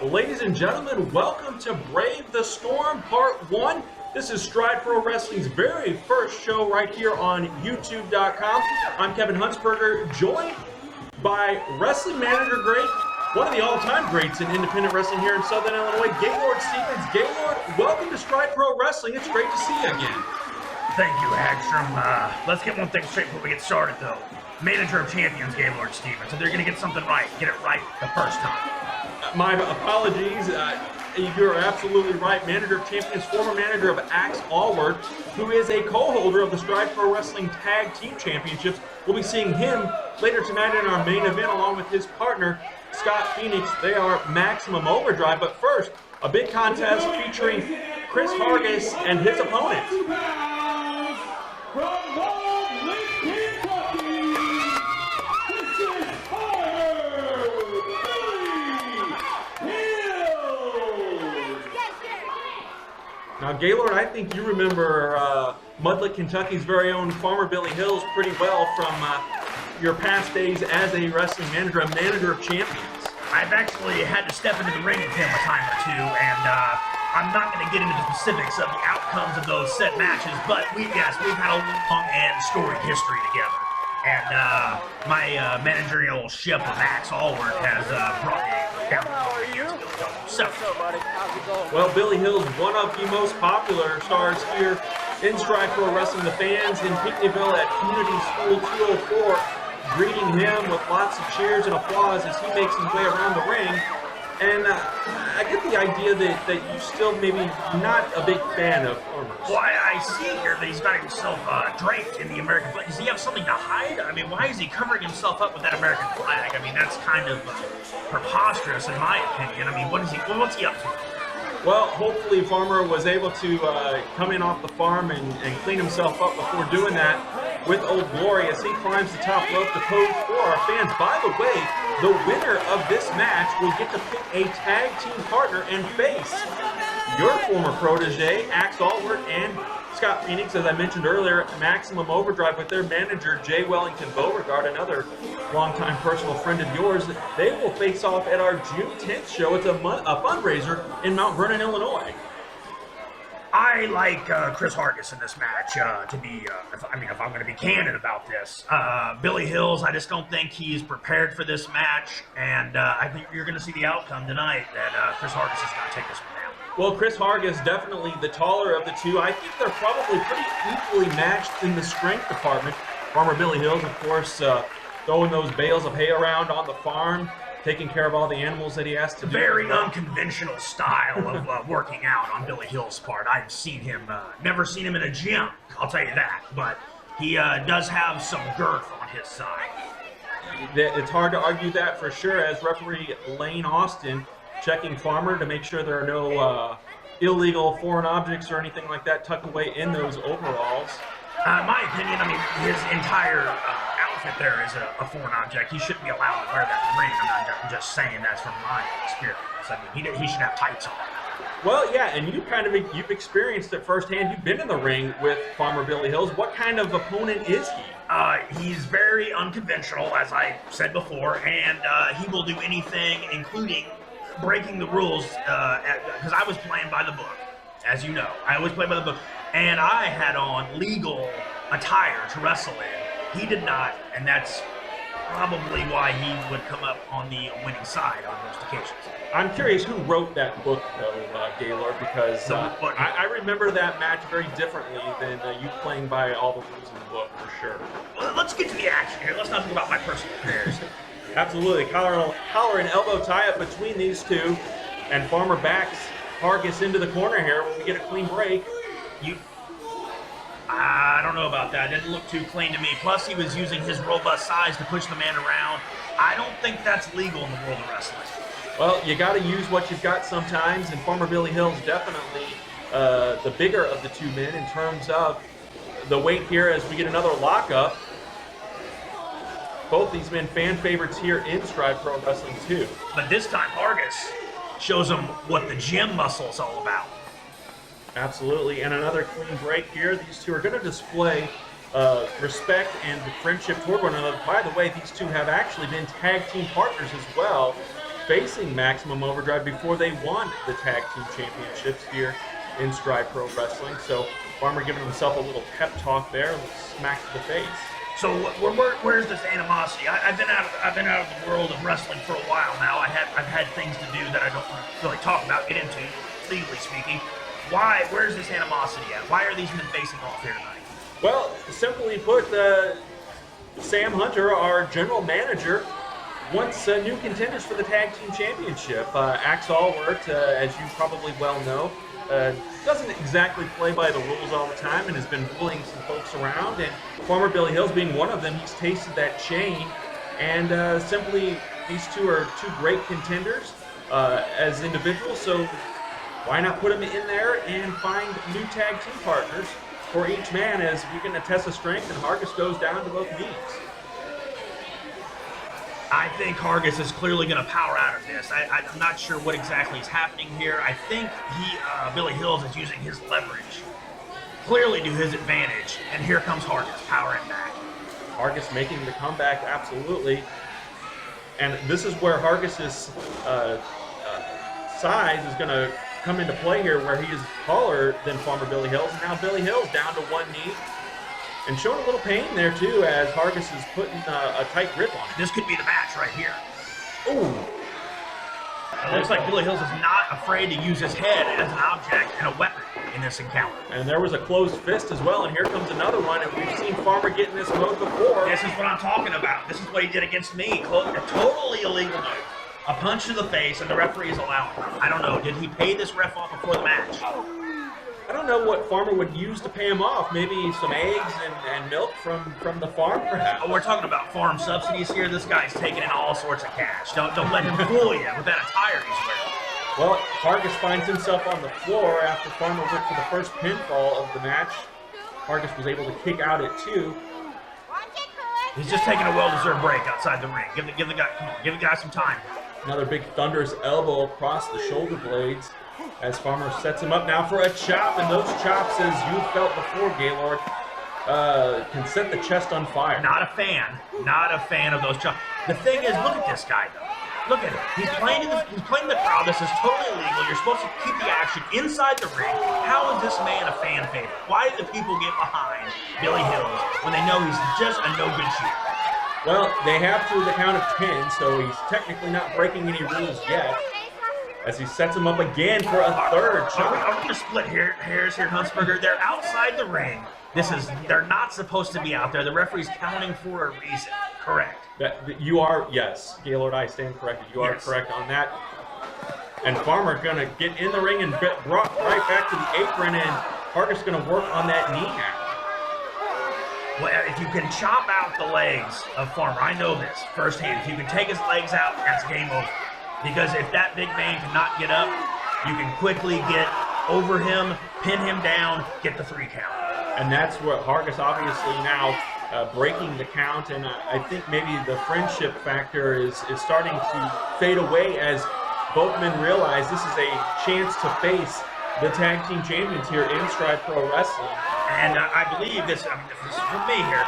Well, ladies and gentlemen, welcome to Brave the Storm Part 1. This is Stride Pro Wrestling's very first show right here on YouTube.com. I'm Kevin Huntsberger, joined by wrestling manager great, one of the all-time greats in independent wrestling here in Southern Illinois, Gaylord Stevens. Gaylord, welcome to Stride Pro Wrestling. It's great to see you again. Thank you, Hagstrom. Let's get one thing straight before we get started, though. Manager of Champions, Gaylord Stevens, so they're going to get something right. Get it right the first time. My apologies. You're absolutely right. Manager of Champions, former manager of Axe Allward, who is a co-holder of the Stride Pro Wrestling Tag Team Championships. We'll be seeing him later tonight in our main event along with his partner, Scott Phoenix. They are Maximum Overdrive. But first, a big contest featuring Chris Argos and his opponent. Now, Gaylord, I think you remember Mudlick, Kentucky's very own Farmer Billy Hills pretty well from your past days as a wrestling manager, a manager of champions. I've actually had to step into the ring with him a time or two, and I'm not going to get into the specifics of the outcomes of those set matches, but we've had a long and storied history together. And my managerial ship of Axe Allward has brought me down to Well, Billy Hill's one of the most popular stars here in Stride Pro Wrestling. The fans in Pinckneyville at Community School 204 greeting him with lots of cheers and applause as he makes his way around the ring. And I get the idea that you still maybe not a big fan of Farmers. Well, I see here that he's got himself draped in the American flag. Does he have something to hide? I mean, why is he covering himself up with that American flag? I mean, that's kind of preposterous in my opinion. I mean, what's he up to? Well, hopefully Farmer was able to come in off the farm and clean himself up before doing that with Old Glory as he climbs the top rope to pose for our fans. By the way, the winner of this match will get to pick a tag team partner and face your former protege, Axe Allward, and Scott Phoenix, as I mentioned earlier, Maximum Overdrive with their manager, Jay Wellington Beauregard, another longtime personal friend of yours. They will face off at our June 10th show. It's a fundraiser in Mount Vernon, Illinois. I like Chris Argos in this match to be, if I'm going to be candid about this. Billy Hills, I just don't think he's prepared for this match, and I think you're going to see the outcome tonight that Chris Argos is going to take this one down. Well, Chris Argos definitely the taller of the two. I think they're probably pretty equally matched in the strength department. Farmer Billy Hills, of course, throwing those bales of hay around on the farm, taking care of all the animals that he has to do. Very unconventional style of working out on Billy Hill's part. I've seen him, never seen him in a gym, I'll tell you that, but he does have some girth on his side. It's hard to argue that for sure, as referee Lane Austin checking Farmer to make sure there are no illegal foreign objects or anything like that tucked away in those overalls. In my opinion, I mean, his entire outfit there is a foreign object. He shouldn't be allowed to wear that in the ring. I'm just saying that's from my experience. I mean, he should have tights on. Well, yeah, and you've experienced it firsthand. You've been in the ring with Farmer Billy Hills. What kind of opponent is he? He's very unconventional, as I said before, and he will do anything, including breaking the rules, because I was playing by the book, as you know. I always play by the book, and I had on legal attire to wrestle in. He did not, and that's probably why he would come up on the winning side on most occasions. I'm curious who wrote that book, though, Gaylord, because I remember that match very differently than you playing by all the rules in the book, for sure. Well, let's get to the action here. Let's not think about my personal affairs. Absolutely. Collar and elbow tie-up between these two, and Farmer backs Argos into the corner here when we get a clean break. I don't know about that. It didn't look too clean to me. Plus, he was using his robust size to push the man around. I don't think that's legal in the world of wrestling. Well, you got to use what you've got sometimes, and Farmer Billy Hill's definitely the bigger of the two men in terms of the weight here as we get another lockup. Both these men fan favorites here in Stride Pro Wrestling too. But this time, Argos shows them what the gym muscle is all about. Absolutely, and another clean break here. These two are going to display respect and friendship toward one another. By the way, these two have actually been tag team partners as well facing Maximum Overdrive before they won the Tag Team Championships here in Stride Pro Wrestling. So Farmer giving himself a little pep talk there, a little smack to the face. So where's this animosity? I've been out of the world of wrestling for a while now. I've had things to do that I don't want to really talk about, get into, legally speaking. Where's this animosity at? Why are these men facing off here tonight? Well, simply put, Sam Hunter, our general manager, wants new contenders for the Tag Team Championship. Axe Allward, as you probably well know, doesn't exactly play by the rules all the time and has been bullying some folks around. And former Billy Hills being one of them, he's tasted that chain. And simply, these two are two great contenders as individuals. So why not put them in there and find new tag team partners for each man as we can attest the strength and Argos goes down to both knees. I think Argos is clearly going to power out of this. I'm not sure what exactly is happening here. I think Billy Hills is using his leverage clearly to his advantage. And here comes Argos powering back. Argos making the comeback, absolutely. And this is where Argos's size is going to come into play here, where he is taller than former Billy Hills. And now Billy Hills down to one knee and showing a little pain there too, as Argos is putting a tight grip on it. This could be the match right here. Ooh. It looks like Billy Hills is not afraid to use his head as an object and a weapon in this encounter. And there was a closed fist as well, and here comes another one, and we've seen Farmer get in this mode before. This is what I'm talking about. This is what he did against me. A totally illegal move. A punch to the face, and the referee is allowing it. I don't know. Did he pay this ref off before the match? I don't know what Farmer would use to pay him off. Maybe some eggs and milk from the farm, perhaps. Oh, we're talking about farm subsidies here. This guy's taking in all sorts of cash. Don't let him fool you with that attire he's wearing. Well, Argos finds himself on the floor after Farmer went for the first pinfall of the match. Argos was able to kick out at 2. He's just taking a well-deserved break outside the ring. Give the guy, come on, give the guy some time. Another big thunderous elbow across the shoulder blades as Farmer sets him up now for a chop, and those chops, as you felt before, Gaylord, can set the chest on fire. Not a fan of those chops. The thing is, look at this guy though. Look at him. He's playing the crowd. This is totally illegal. You're supposed to keep the action inside the ring. How is this man a fan favorite? Why do the people get behind Billy Hills when they know he's just a no-good shooter? Well, they have to the count of 10, so he's technically not breaking any rules yet. As he sets him up again for a third shot. Are we going to split hairs here, Huntsberger? They're outside the ring. They're not supposed to be out there. The referee's counting for a reason. Correct. You are, yes, Gaylord, I stand corrected. You are correct on that. And Farmer going to get in the ring and get brought right back to the apron, and Argos going to work on that knee now. Well, if you can chop out the legs of Farmer, I know this firsthand. If you can take his legs out, that's game over. Because if that big man cannot get up, you can quickly get over him, pin him down, get the 3 count. And that's what Argos obviously now breaking the count, and I think maybe the friendship factor is starting to fade away as both men realize this is a chance to face the tag team champions here in Stride Pro Wrestling. And I believe this is for me here.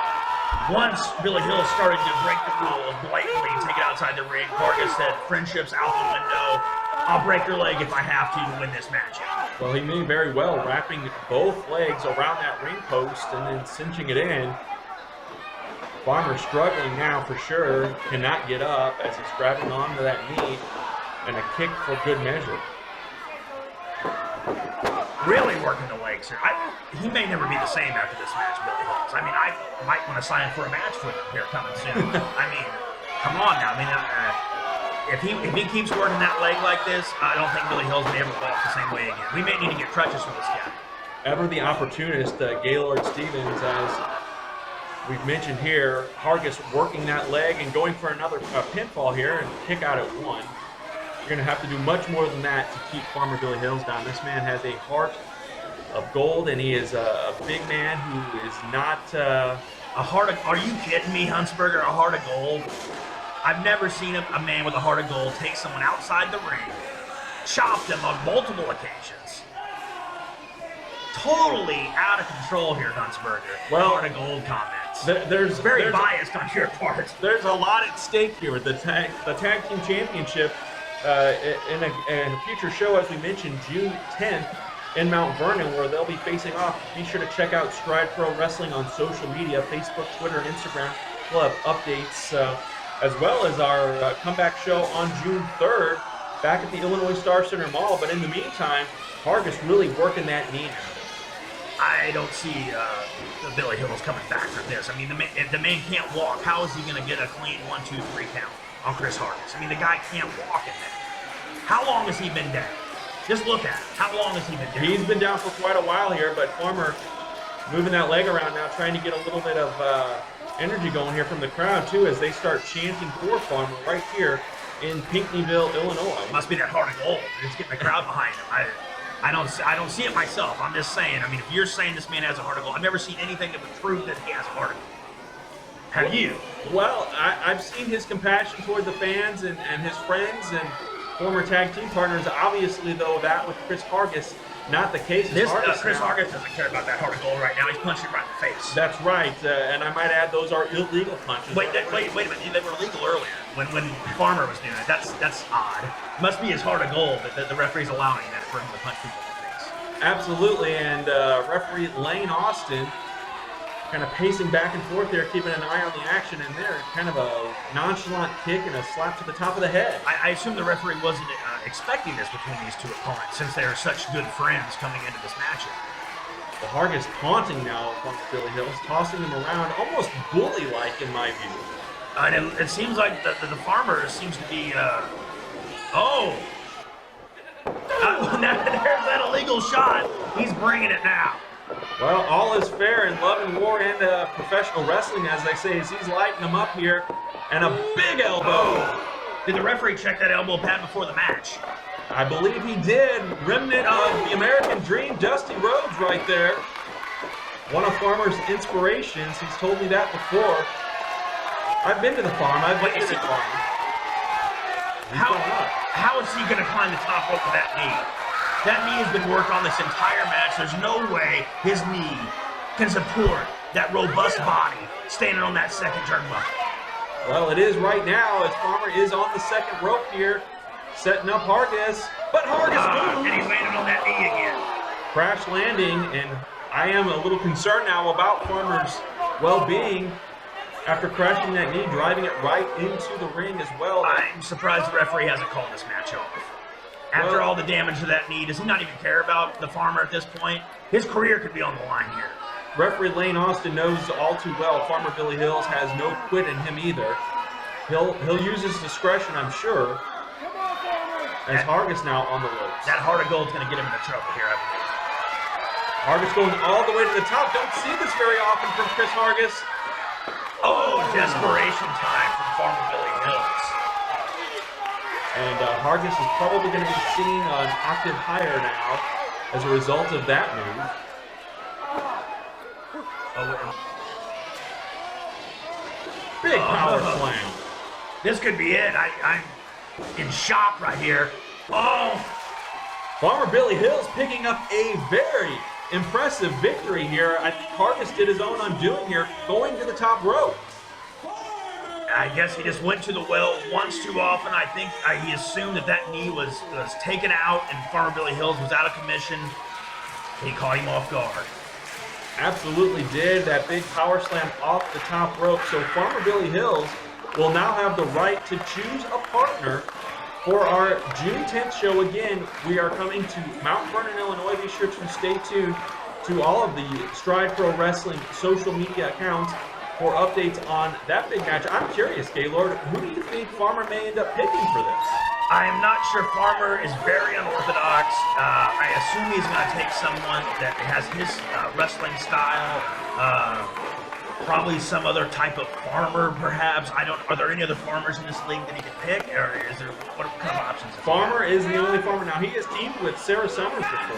Once Billy Hill started to break the rules blatantly and take it outside the ring, Argos said, friendship's out the window. I'll break your leg if I have to win this match. Well, he may very well, wrapping both legs around that ring post and then cinching it in. Farmer struggling now for sure, cannot get up as he's grabbing onto that knee, and a kick for good measure. Really working the legs here. He may never be the same after this match, Billy Hills. I mean, I might want to sign for a match with him here coming soon. I mean, come on now. I mean, if he keeps working that leg like this, I don't think Billy Hills will ever walk the same way again. We may need to get crutches for this guy. Ever the opportunist, Gaylord Stevens, as we've mentioned here, Argos working that leg and going for another pinfall here and kick out at 1. You're going to have to do much more than that to keep Farmer Billy Hills down. This man has a heart of gold, and he is a big man who is not a heart of... Are you kidding me, Huntsberger? A heart of gold? I've never seen a man with a heart of gold take someone outside the ring, chop them on multiple occasions. Totally out of control here, Huntsberger. Well, heart of gold comments. There's biased on your part. There's a lot at stake here with the tag team championship. in a future show, as we mentioned, June 10th in Mount Vernon, where they'll be facing off. Be sure to check out Stride Pro Wrestling on social media, Facebook, Twitter, Instagram. We'll have updates, as well as our comeback show on June 3rd back at the Illinois Star Center Mall. But in the meantime, Argos really working that knee now. I don't see the Billy Hills coming back from this. I mean, if the man can't walk, how is he going to get a clean 1, 2, 3 count on Chris Argos? I mean, the guy can't walk in there. How long has he been down? Just look at it. How long has he been down? He's been down for quite a while here, but Farmer moving that leg around now, trying to get a little bit of energy going here from the crowd, too, as they start chanting for Farmer right here in Pinckneyville, Illinois. Must be that heart of gold. It's getting the crowd behind him. I don't see it myself. I'm just saying. I mean, if you're saying this man has a heart of gold, I've never seen anything that would prove that he has a heart of gold. Have you? Well, I've seen his compassion toward the fans and his friends and former tag team partners. Obviously, though, that with Chris Argos, not the case. Chris Argos doesn't care about that heart of gold right now. He's punching right in the face. That's right, and I might add those are illegal punches. Wait a minute. They were legal earlier when Farmer was doing it. That's odd. Must be his heart of gold that the referee's allowing that for him to punch people in the face. Absolutely, and referee Lane Austin kind of pacing back and forth there, keeping an eye on the action, and there, kind of a nonchalant kick and a slap to the top of the head. I assume the referee wasn't expecting this between these two opponents, since they are such good friends coming into this matchup. The Argos taunting now from Billy Hills, tossing them around, almost bully-like in my view. And it seems like the Farmer seems to be, there's that illegal shot. He's bringing it now. Well, all is fair in love and war and professional wrestling, as they say, as he's lighting them up here. And a big elbow. Oh. Did the referee check that elbow pad before the match? I believe he did. Remnant of the American Dream, Dusty Rhodes right there. One of Farmer's inspirations. He's told me that before. I've been to the farm. I've been to the farm. How is he going to climb the top rope with that knee? That knee has been worked on this entire match. There's no way his knee can support that robust body standing on that second turnbuckle. Well, it is right now, as Farmer is on the second rope here, setting up Argos. But Argos moves. And he's landed on that knee again. Crash landing, and I am a little concerned now about Farmer's well-being after crashing that knee, driving it right into the ring as well. I'm surprised the referee hasn't called this match off. After all the damage to that knee, does he not even care about the Farmer at this point? His career could be on the line here. Referee Lane Austin knows all too well Farmer Billy Hills has no quit in him either. He'll use his discretion, I'm sure. As Argos now on the ropes. That heart of gold's going to get him into trouble here, I believe. Argos going all the way to the top. Don't see this very often from Chris Argos. Oh, desperation time from Farmer Billy Hills. And Argos is probably going to be seen an octave higher now as a result of that move. Big power slam. This could be it. I'm in shock right here. Oh! Farmer Billy Hills picking up a very impressive victory here. I think Argos did his own undoing here, going to the top rope. I guess he just went to the well once too often. I think he assumed that knee was taken out and Farmer Billy Hills was out of commission. He caught him off guard. Absolutely did. That big power slam off the top rope. So Farmer Billy Hills will now have the right to choose a partner for our June 10th show. Again, we are coming to Mount Vernon, Illinois. Be sure to stay tuned to all of the Stride Pro Wrestling social media accounts for updates on that big match. I'm curious, Gaylord, who do you think Farmer may end up picking for this? I am not sure. Farmer is very unorthodox. I assume he's going to take someone that has his wrestling style. Probably some other type of farmer, perhaps. Are there any other farmers in this league that he could pick, or is there what kind of options? Farmer is the only farmer now. He has teamed with Sarah Summers before.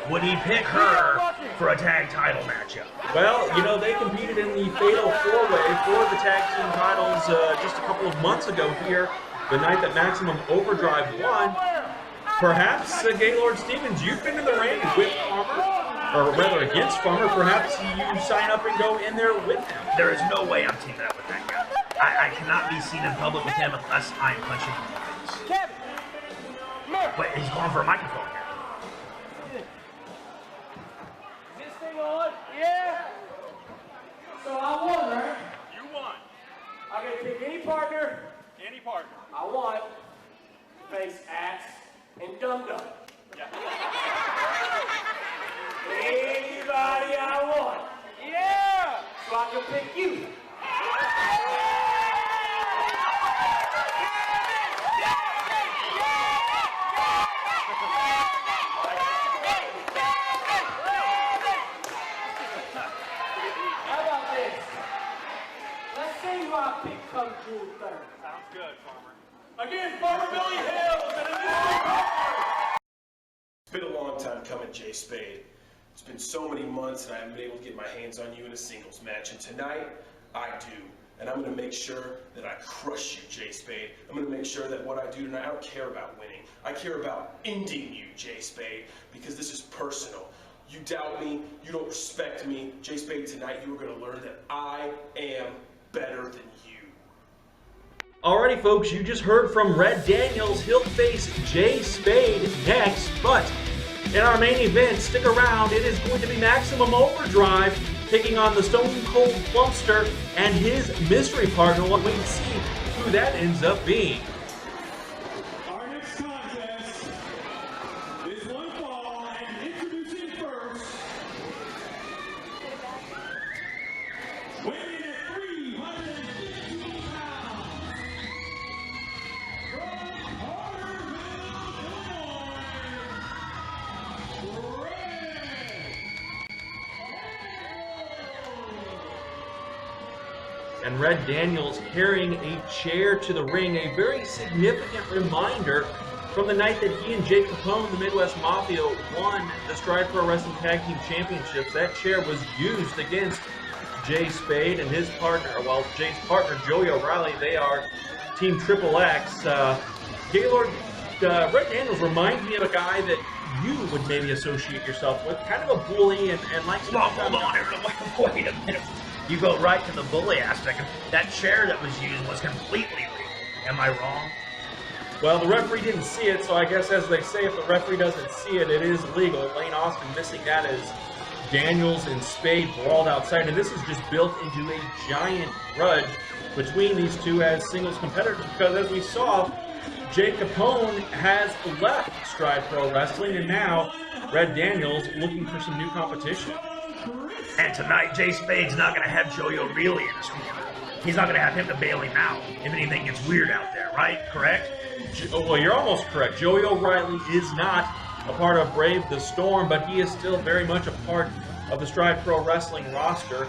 Would he pick her for a tag title matchup? Well, you know, they competed in the Fatal 4-Way for the tag team titles just a couple of months ago here, the night that Maximum Overdrive won. Perhaps, Gaylord Stevens, you've been in the ring with Farmer, or rather against Farmer. Perhaps you sign up and go in there with him. There is no way I'm teaming up with that guy. I cannot be seen in public with him unless I'm punching him in the face. audience. Kevin! Come here! Wait, he's going for a microphone here. Is this thing on? Yeah! So I won, right? You won. I get to pick any partner Any partner. I want to face Axe and Dum Dum. Yeah. Anybody I want. Yeah! So I can pick you. How about this? Let's see who I pick come June 3rd. Sounds good, Farmer. Again, Farmer Billy Hills and a new It's been a long time coming, Jay Spade. It's been so many months and I haven't been able to get my hands on you in a singles match. And tonight, I do. And I'm going to make sure that I crush you, Jay Spade. I'm going to make sure that what I do tonight, I don't care about winning. I care about ending you, Jay Spade, because this is personal. You doubt me, you don't respect me. Jay Spade, tonight you are going to learn that I am better than you. Alrighty, folks, you just heard from Red Daniels. He'll face Jay Spade next, but in our main event, stick around. It is going to be Maximum Overdrive taking on the Stone Cold Plumpster and his mystery partner. We'll wait and see who that ends up being. Our next contest is one fall, and introducing first, weighing at 315 pounds, from Argos, Illinois, Red. And Red Daniels carrying a chair to the ring, a very significant reminder from the night that he and Jake Capone, the Midwest Mafia, won the Stride Pro Wrestling Tag Team Championships. That chair was used against Jay Spade and his partner, well, Jay's partner, Joey O'Reilly. They are Team Triple X. Gaylord, Red Daniels reminds me of a guy that you would maybe associate yourself with, kind of a bully and like... Well, hold on, wait a minute. You go right to the bully aspect. That chair that was used was completely legal. Am I wrong? Well, the referee didn't see it, so I guess as they say, if the referee doesn't see it, it is legal. Lane Austin missing that as Daniels and Spade brawled outside, and this is just built into a giant grudge between these two as singles competitors, because as we saw, Jake Capone has left Stride Pro Wrestling, and now Red Daniels looking for some new competition. And tonight, Jay Spade's not going to have Joey O'Reilly in his corner. He's not going to have him to bail him out if anything gets weird out there, right? Correct? Well, you're almost correct. Joey O'Reilly is not a part of Brave the Storm, but he is still very much a part of the Stride Pro Wrestling roster.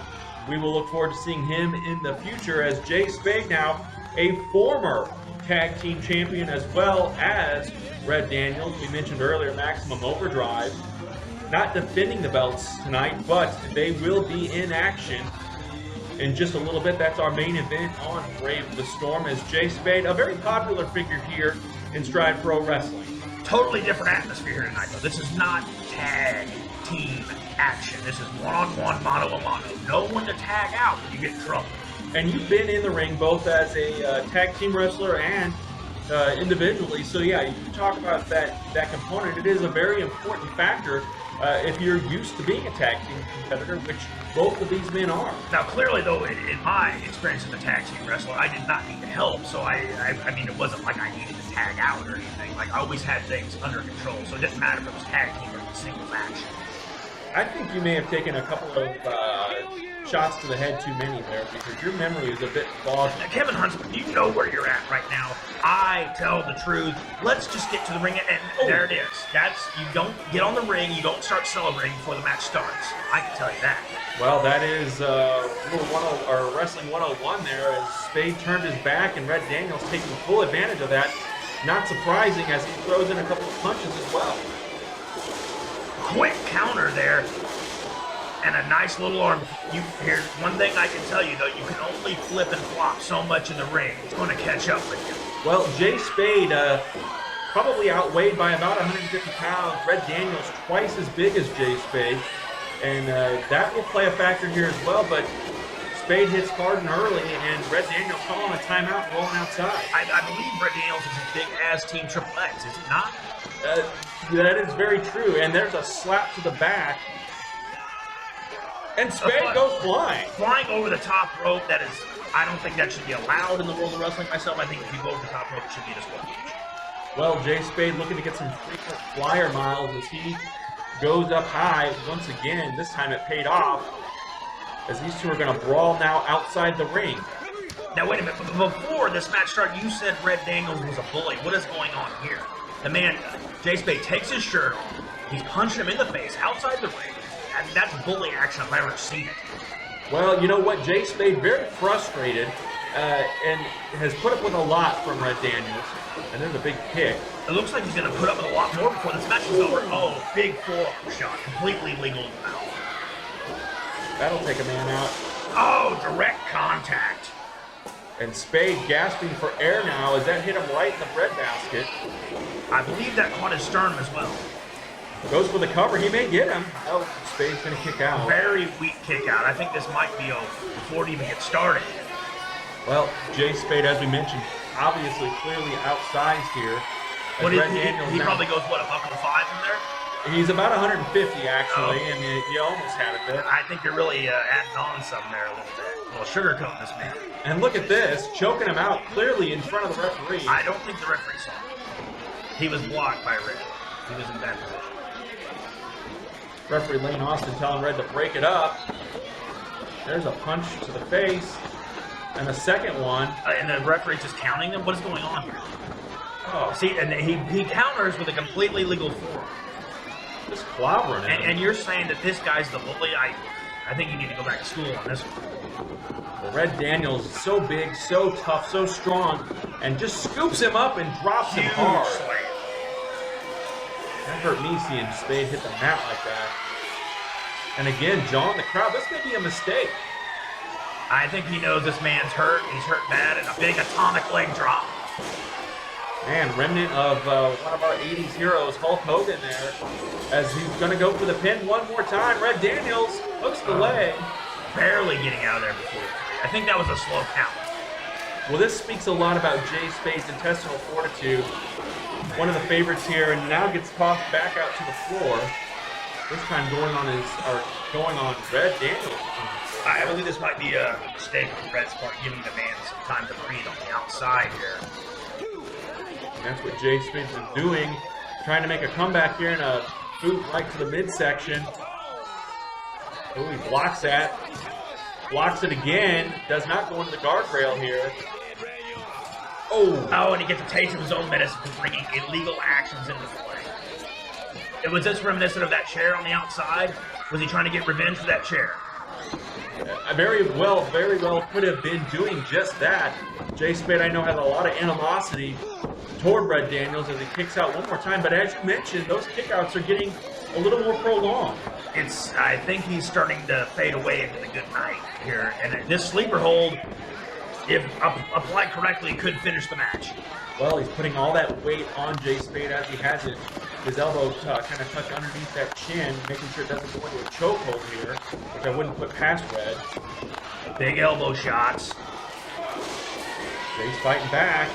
We will look forward to seeing him in the future as Jay Spade, now a former tag team champion, as well as Red Daniels. We mentioned earlier Maximum Overdrive. Not defending the belts tonight, but they will be in action in just a little bit. That's our main event on Brave the Storm as Jay Spade, a very popular figure here in Stride Pro Wrestling. Totally different atmosphere here tonight, though. This is not tag team action. This is one-on-one, mano-a-mano. No one to tag out when you get in trouble. And you've been in the ring both as a tag team wrestler and individually. So yeah, you talk about that component. It is a very important factor if you're used to being a tag team competitor, which both of these men are. Now, clearly, though, in my experience as a tag team wrestler, I did not need help. So I mean, it wasn't like I needed to tag out or anything. Like, I always had things under control. So it didn't matter if it was tag team or it was singles action. I think you may have taken a couple of shots to the head too many there, because your memory is a bit foggy. Now, Kevin Huntsman, you know where you're at right now. I tell the truth. Let's just get to the ring, and there it is. You don't get on the ring, you don't start celebrating before the match starts. I can tell you that. Well, that is Wrestling 101 there, as Spade turned his back and Red Daniels taking full advantage of that. Not surprising, as he throws in a couple of punches as well. Quick counter there, and a nice little arm. Here's one thing I can tell you, though. You can only flip and flop so much in the ring. It's going to catch up with you. Well, Jay Spade, probably outweighed by about 150 pounds. Red Daniels twice as big as Jay Spade. And that will play a factor here as well. But Spade hits hard and early, and Red Daniels calling a timeout, rolling outside. I believe Red Daniels is as big as Team Triple X, is it not? That is very true, and there's a slap to the back. And Spade goes flying. Flying over the top rope, that is, I don't think that should be allowed in the world of wrestling myself. I think if you go over the top rope, it should be a disqualification. Well, Jay Spade looking to get some frequent flyer miles as he goes up high once again. This time it paid off, as these two are going to brawl now outside the ring. Now, wait a minute. Before this match started, you said Red Daniels was a bully. What is going on here? The man, Jay Spade, takes his shirt off. He's punching him in the face outside the ring. And that's bully action if I've ever seen it. Well, you know what? Jay Spade very frustrated and has put up with a lot from Red Daniels. And there's a big kick. It looks like he's going to put up with a lot more before this match is over. Oh, big forearm shot. Completely legal in the mouth. That'll take a man out. Oh, direct contact. And Spade gasping for air now as that hit him right in the breadbasket. I believe that caught his sternum as well. Goes for the cover. He may get him. Oh, Spade's going to kick out. Very weak kick out. I think this might be over before it even gets started. Well, Jay Spade, as we mentioned, obviously clearly outsized here. What is he probably goes, what, a buck and five in there? He's about 150 actually, and you almost had it there. I think you're really adding on something there a little bit. A little sugarcoat this man. And look at this, choking him out clearly in front of the referee. I don't think the referee saw him. He was blocked by Red. He was in bad position. Referee Lane Austin telling Red to break it up. There's a punch to the face. And the second one. And the referee's just counting them? What is going on here? Oh, See, and he counters with a completely legal forearm. just clobbering him. And you're saying that this guy's the bully? I think you need to go back to school on this one. Well, Red Daniels is so big, so tough, so strong, and just scoops him up and drops him hard. Slam. That hurt me seeing Spade hit the mat like that. And again, jawing the crowd. This may be a mistake. I think he knows this man's hurt. He's hurt bad, and a big atomic leg drop. Man, remnant of one of our 80s heroes, Hulk Hogan there, as he's going to go for the pin one more time. Red Daniels hooks the leg. Barely getting out of there before. I think that was a slow count. Well, this speaks a lot about Jay Spade's intestinal fortitude. One of the favorites here, and now gets tossed back out to the floor. This time going on Red Daniels. I believe this might be a mistake on Red's part, giving the man some time to breathe on the outside here. And that's what Jay Spade's been doing, trying to make a comeback here in a boot right to the midsection. Oh, he blocks that. Blocks it again. Does not go into the guardrail here. Oh, and he gets a taste of his own medicine for bringing illegal actions into play. Was this reminiscent of that chair on the outside? Was he trying to get revenge for that chair? Very well could have been doing just that. Jay Spade, I know, has a lot of animosity toward Red Daniels as he kicks out one more time, but as you mentioned, those kickouts are getting a little more prolonged. I think he's starting to fade away into the good night here, and this sleeper hold, if applied correctly, could finish the match. Well, he's putting all that weight on Jay Spade as he has it. His elbow kind of tucked underneath that chin, making sure it doesn't go into a chokehold here, which I wouldn't put past Red. Big elbow shots. Jay's fighting back,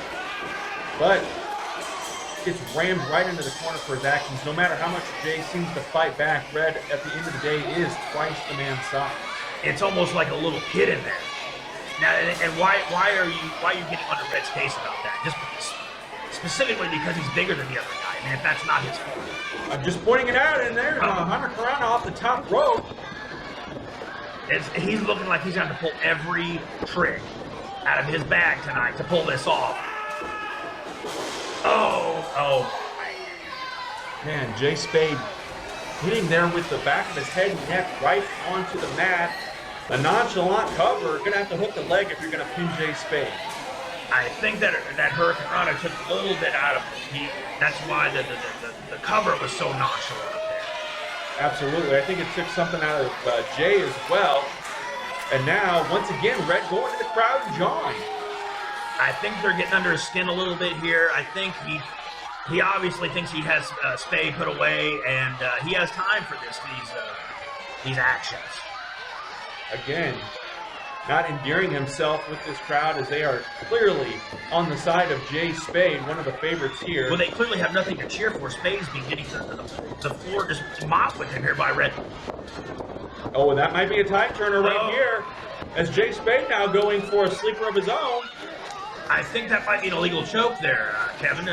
but gets rammed right into the corner for his actions. No matter how much Jay seems to fight back, Red, at the end of the day, is twice the man's size. It's almost like a little kid in there. Now, and why are you getting under Red's case about that? Just specifically because he's bigger than the other guy. I mean, if that's not his fault. I'm just pointing it out in there. Hunter Corona off the top rope. He's looking like he's going to pull every trick out of his bag tonight to pull this off. Oh. Man, Jay Spade hitting there with the back of his head and neck right onto the mat. A nonchalant cover. You're going to have to hook the leg if you're going to pin Jay Spade. I think that Hurricane Rana took a little bit out of him. That's why the cover was so nonchalant up there. Absolutely. I think it took something out of Jay as well. And now, once again, Red going to the crowd and jawing. I think they're getting under his skin a little bit here. I think he obviously thinks he has Spade put away, and he has time for these actions. Again, not endearing himself with this crowd as they are clearly on the side of Jay Spade, one of the favorites here. Well, they clearly have nothing to cheer for. Spade's been getting the floor just mopped with him here by Red. Oh, and that might be a tide turner right here, as Jay Spade now going for a sleeper of his own. I think that might be an illegal choke there, Kevin.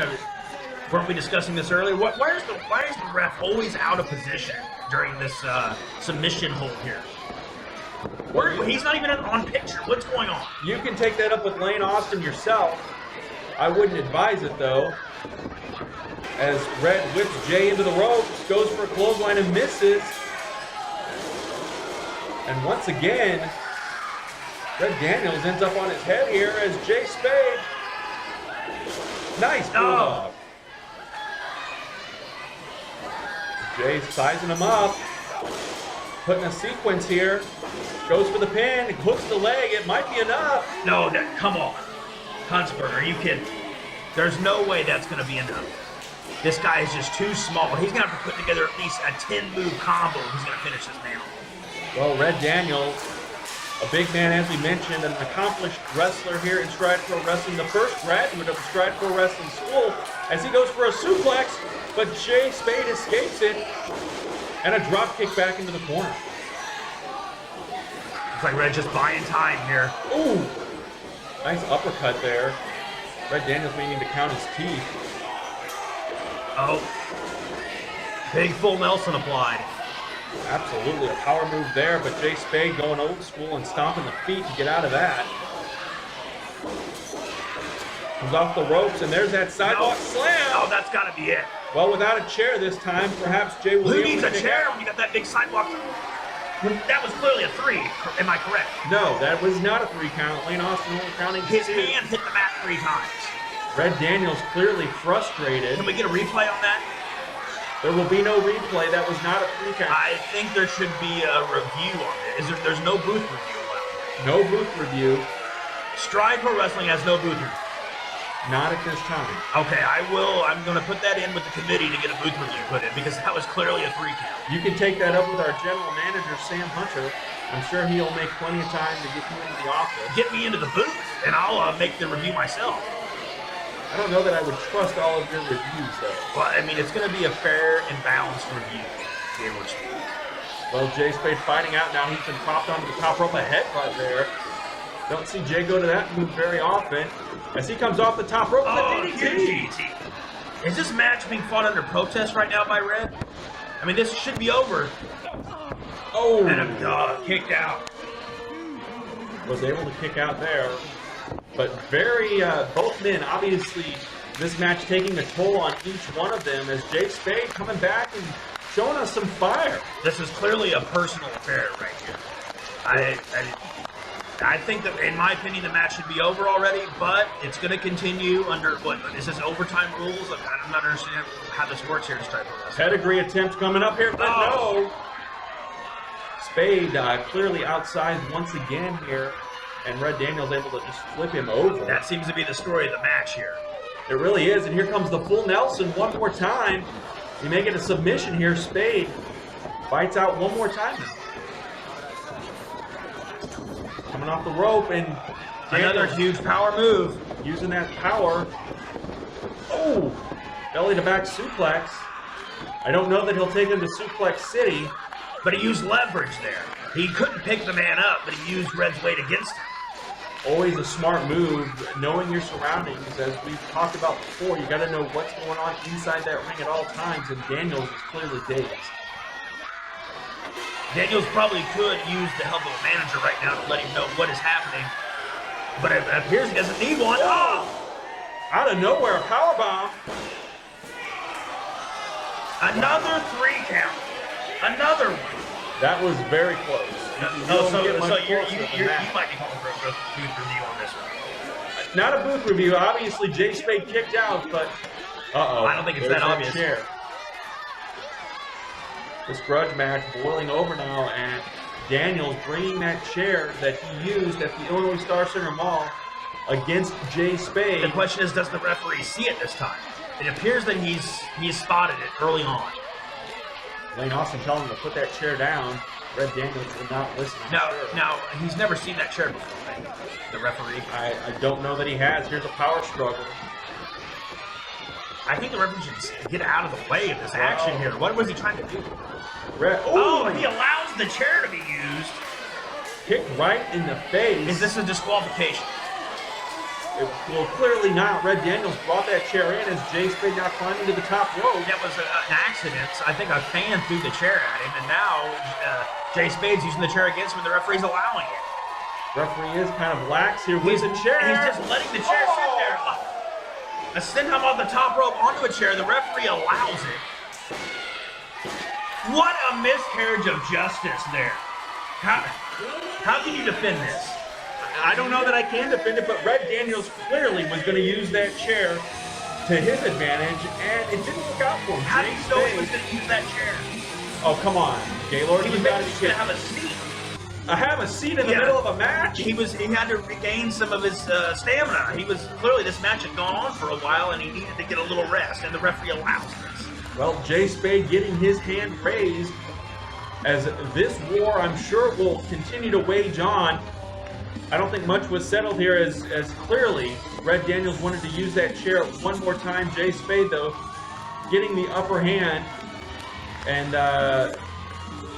Weren't we discussing this earlier? Why is the ref always out of position during this submission hold here? He's not even on picture. What's going on? You can take that up with Lane Austin yourself. I wouldn't advise it, though. As Red whips Jay into the ropes, goes for a clothesline and misses. And once again, Red Daniels ends up on his head here as Jay Spade. Nice bulldog. Jay's sizing him up. Putting a sequence here. Goes for the pin, hooks the leg, it might be enough. No, come on. Huntsberger, are you kidding? There's no way that's going to be enough. This guy is just too small. He's going to have to put together at least a 10-move combo if he's going to finish this down. Well, Red Daniels, a big man, as we mentioned, an accomplished wrestler here in Stride Pro Wrestling, the first graduate of the Stride Pro Wrestling School, as he goes for a suplex, but Jay Spade escapes it, and a drop kick back into the corner. Looks like Red just buying time here. Ooh, nice uppercut there. Red Daniels may need to count his teeth. Oh, big full Nelson applied. Absolutely a power move there, but Jay Spade going old school and stomping the feet to get out of that. Comes off the ropes, and there's that sidewalk slam. Oh, that's got to be it. Well, without a chair this time, perhaps Jay will Who be able needs to a kick chair out. when you got that big sidewalk? That was clearly a 3. Am I correct? No, that was not a 3 count. Lane Austin only counting His 2. hand hit the mat 3 times. Red Daniels clearly frustrated. Can we get a replay on that? There will be no replay. That was not a 3 count. I think there should be a review on it. There's no booth review allowed. No booth review. Stride Pro Wrestling has no booth review. Not at this time. Okay, I'm going to put that in with the committee to get a booth review put in because that was clearly a 3 count. You can take that up with our general manager, Sam Hunter. I'm sure he'll make plenty of time to get you into the office. Get me into the booth, and I'll make the review myself. I don't know that I would trust all of your reviews, though. Well, I mean, it's going to be a fair and balanced review, generally speaking. Well, Jay Spade fighting out now. He's been propped onto the top rope, a headbutt there. Don't see Jay go to that move very often. As he comes off the top rope with a DDT. DDT. Is this match being fought under protest right now by Red? I mean, this should be over. Oh! And a kicked out. Was able to kick out there. But both men, obviously, this match taking a toll on each one of them as Jay Spade coming back and showing us some fire. This is clearly a personal affair right here. I think that, in my opinion, the match should be over already, but it's going to continue under, is this overtime rules? I'm not understanding how this works here to Stride Pro Wrestling. Pedigree attempt coming up here, but no. Spade clearly outside once again here, and Red Daniels able to just flip him over. That seems to be the story of the match here. It really is, and here comes the full Nelson one more time. We may get a submission here. Spade fights out one more time now. Coming off the rope, and Another huge power move. Using that power. Oh! Belly to back suplex. I don't know that he'll take him to Suplex City. But he used leverage there. He couldn't pick the man up, but he used Red's weight against him. Always a smart move, knowing your surroundings. As we've talked about before, you got to know what's going on inside that ring at all times, and Daniels is clearly dazed. Daniels probably could use the help of a manager right now to let him know what is happening. But it appears he doesn't need one. Oh! Out of nowhere, a powerbomb. Another 3 count. Another one. That was very close. So you might be calling for a booth review on this one. Not a booth review. Obviously, Jay Spade kicked out, but I don't think it's that obvious. Chair. This grudge match boiling over now, and Daniels bringing that chair that he used at the Illinois Star Center Mall against Jay Spade. The question is, does the referee see it this time? It appears that he's spotted it early on. Lane Austin telling him to put that chair down. Red Daniels will not listen. Now, he's never seen that chair before, right? The referee. I don't know that he has. Here's a power struggle. I think the referee should get out of the way of this action here. What was he trying to do? Oh, He allows the chair to be used. kicked right in the face. Is this a disqualification? Well, clearly not. Red Daniels brought that chair in as Jay Spade now climbing to the top rope. That was an accident. I think a fan threw the chair at him, and now Jay Spade's using the chair against him, and the referee's allowing it. Referee is kind of lax here with the chair. He's just letting the chair sit there. Send him off the top rope onto a chair. The referee allows it. What a miscarriage of justice there. How can you defend this? I don't know that I can defend it, but Red Daniels clearly was going to use that chair to his advantage, and it didn't work out for him. How do you know he was going to use that chair? Oh, come on, Gaylord. He was going to have a seat. I have a seat in the middle of a match? He had to regain some of his stamina. Clearly this match had gone on for a while, and he needed to get a little rest, and the referee allows this. Well, Jay Spade getting his hand raised as this war, I'm sure, will continue to wage on. I don't think much was settled here as clearly Red Daniels wanted to use that chair one more time. Jay Spade, though, getting the upper hand, and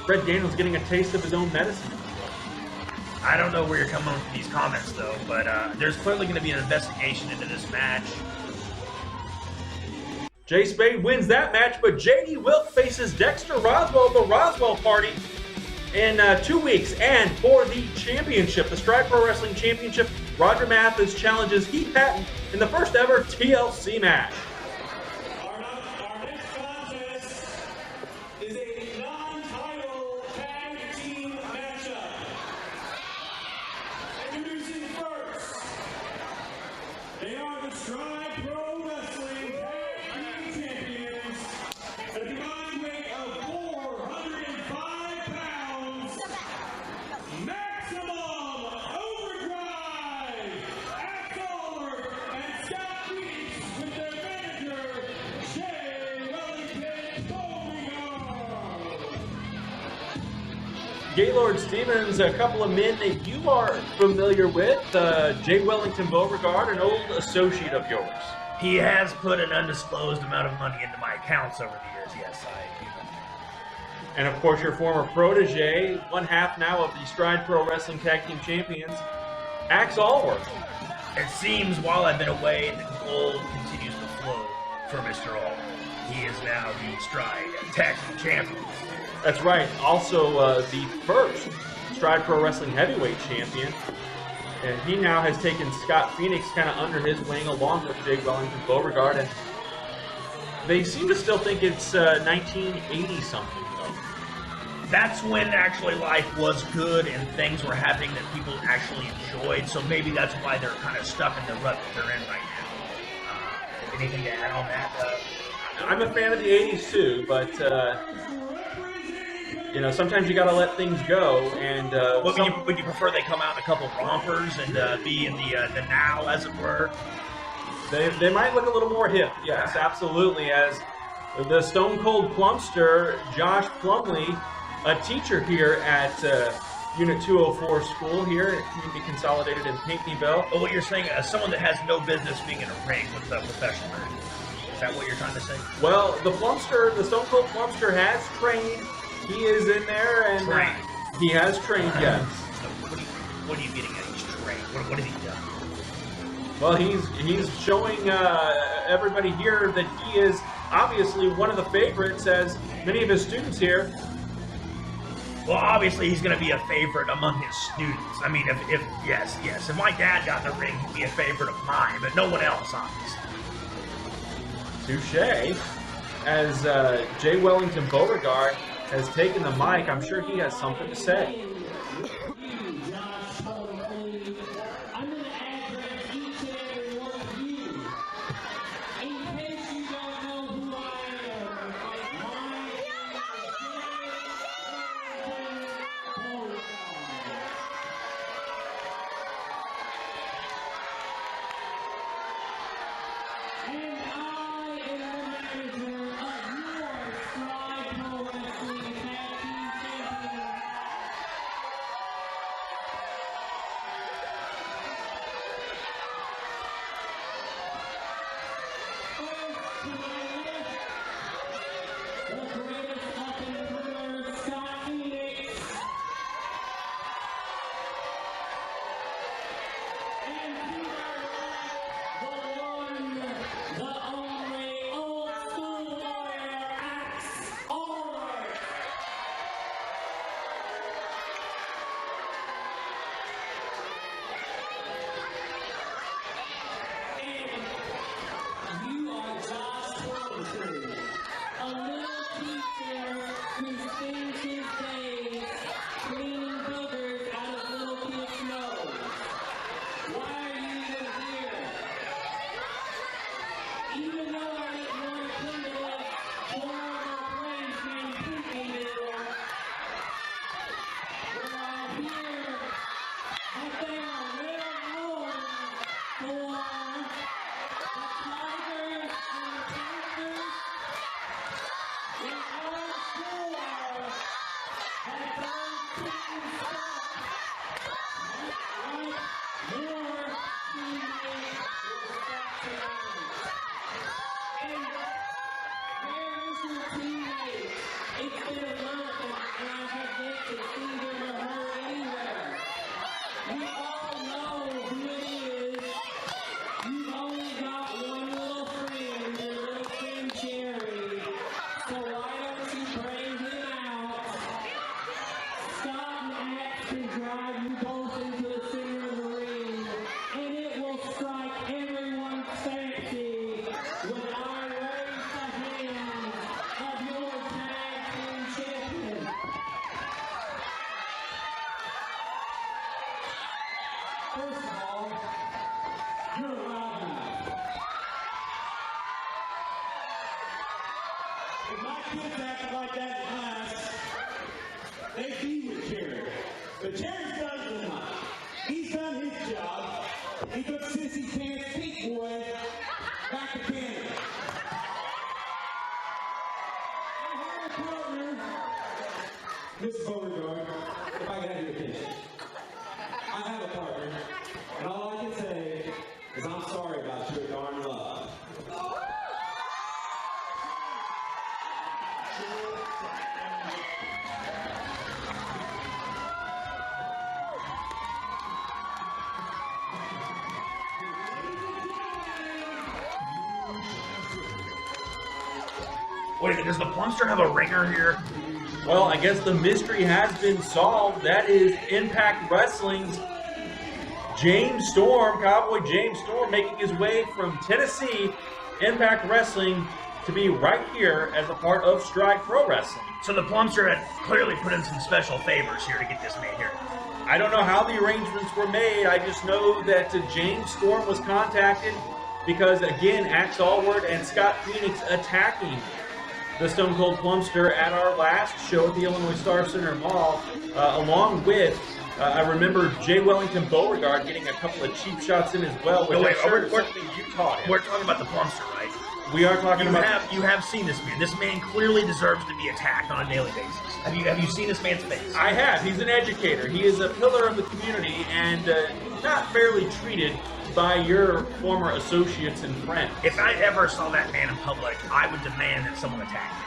Red Daniels getting a taste of his own medicine. I don't know where you're coming with these comments, though, but there's clearly going to be an investigation into this match. Jay Spade wins that match, but J.D. Wilk faces Dexter Roswell of the Roswell Party in 2 weeks. And for the championship, the Stride Pro Wrestling Championship, Roger Mathis challenges Heath Patton in the first ever TLC match. Our next contest is a non-title tag team matchup. Introducing first, they are the Stride Pro Wrestling Tag Team Champions at a combined weight of 405 pounds. Maximum Overdrive! Axel and Scott Phoenix with their manager, Jay Wellington Beauregard. Gaylord Stevens, a couple of men that you are familiar with. Jay Wellington Beauregard, an old associate of yours. He has put an undisclosed amount of money into my accounts over the years, yes, I do. And of course, your former protege, one half now of the Stride Pro Wrestling Tag Team Champions, Axe Allworth. It seems while I've been away, the gold continues to flow for Mr. All. He is now the Stride Tag Team Champion. That's right. Also, the first Stride Pro Wrestling Heavyweight Champion. And he now has taken Scott Phoenix kind of under his wing along with Jay Wellington Beauregard. And they seem to still think it's 1980 something, though. That's when actually life was good and things were happening that people actually enjoyed. So maybe that's why they're kind of stuck in the rut that they're in right now. Anything to add on that? I'm a fan of the 80s too, but you know, sometimes you got to let things go. And would you prefer they come out in a couple rompers and be in the now, as it were? They might look a little more hip. Yes, absolutely. As the Stone Cold Plumster, Josh Plumley, a teacher here at Unit 204 School here at Community Consolidated in Pinckneyville. Oh, what you're saying, someone that has no business being in a ring with a professional wrestler. Is that what you're trying to say? Well, the Stone Cold Plumster has trained. He is in there, and he has trained, yes. What are you getting at? He's trained. What has he done? Well, he's showing everybody here that he is obviously one of the favorites, as many of his students here. Well, obviously he's going to be a favorite among his students. I mean, if my dad got in the ring, he'd be a favorite of mine, but no one else, obviously. Touche. As Jay Wellington Beauregard has taken the mic, I'm sure he has something to say. I'm going to address each and every one of you. In case you don't know who I am, my name is Jay Beauregard. And I am the manager of your Stride Pro Wrestling Tag Team Champions, greatest up-and-comer, Scott Phoenix. And to our right, the one, the only old school warrior, Argos. You are Josh Robertson, a little teacher who spends his days cleaning boogers out of little kids' nose. Why are you even here? Even though I didn't want to come to this horrible place named Pinkyville, we're all here, but they are well known for tigers and panthers, and I'm sure that those chicken spots like more teammates will stop tonight. And where is your teammate? It's been a month and I have yet to see him or her anywhere. We all know who it is. You've only got one little friend, your little friend Jerry. So why don't you bring him out? Scott and Axe can drive you both into the center of the ring, and it will strike everyone's fancy when I raise the hand of your tag team champion. First of all, you're a loudmouth. If my kids acted like that in class, they'd be with Jerry. But Jerry's done his job. He's done his job. He took Sissy Pants Pink Boy back to Canada. I have a partner, Miss Beauregard, if I can have your attention. I have a partner, and all I can say is I'm sorry about your darn love. Wait a minute, does the Plumster have a ringer here? Well, I guess the mystery has been solved. That is Impact Wrestling's James Storm, Cowboy James Storm, making his way from Tennessee, Impact Wrestling, to be right here as a part of Stride Pro Wrestling. So the Plumster had clearly put in some special favors here to get this man here. I don't know how the arrangements were made. I just know that James Storm was contacted because, again, Axe Allward and Scott Phoenix attacking the Stone Cold Plumster at our last show at the Illinois Star Center Mall, along with, I remember Jay Wellington Beauregard getting a couple of cheap shots in as well, which No, wait, I'm sure we're- is something you taught him. We're talking about the Plumster, right? We are talking about... You have seen this man. This man clearly deserves to be attacked on a daily basis. Have you seen this man's face? I have. He's an educator. He is a pillar of the community and not fairly treated by your former associates and friends. If I ever saw that man in public, I would demand that someone attack him.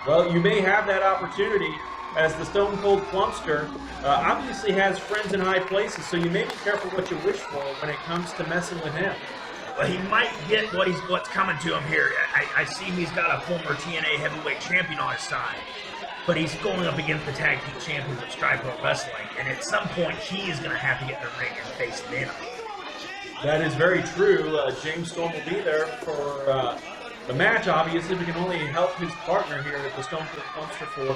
Well, you may have that opportunity as the Stone Cold Plumster obviously has friends in high places, so you may be careful what you wish for when it comes to messing with him. Well, he might get what's coming to him here. I see he's got a former TNA heavyweight champion on his side, but he's going up against the tag team champions of Stride Pro Wrestling, and at some point he is going to have to get in the ring and face them. That is very true. James Storm will be there for the match, obviously. We can only help his partner here at the Stone Cold Plumster for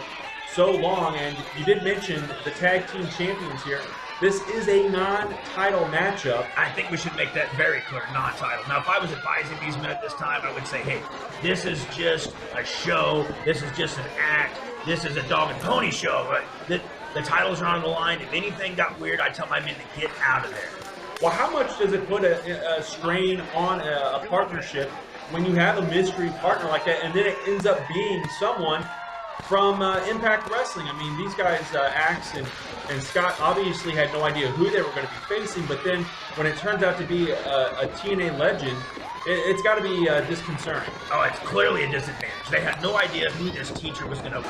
so long, and you did mention the tag team champions here. This is a non-title matchup. I think we should make that very clear, non-title. Now, if I was advising these men at this time, I would say, hey, this is just a show. This is just an act. This is a dog and pony show. But the titles are on the line. If anything got weird, I tell my men to get out of there. Well, how much does it put a strain on a partnership when you have a mystery partner like that, and then it ends up being someone from Impact Wrestling? I mean, these guys, Axe and Scott, obviously had no idea who they were going to be facing, but then when it turns out to be a TNA legend It's got to be disconcerting. Oh, it's clearly a disadvantage. They had no idea who this teacher was going to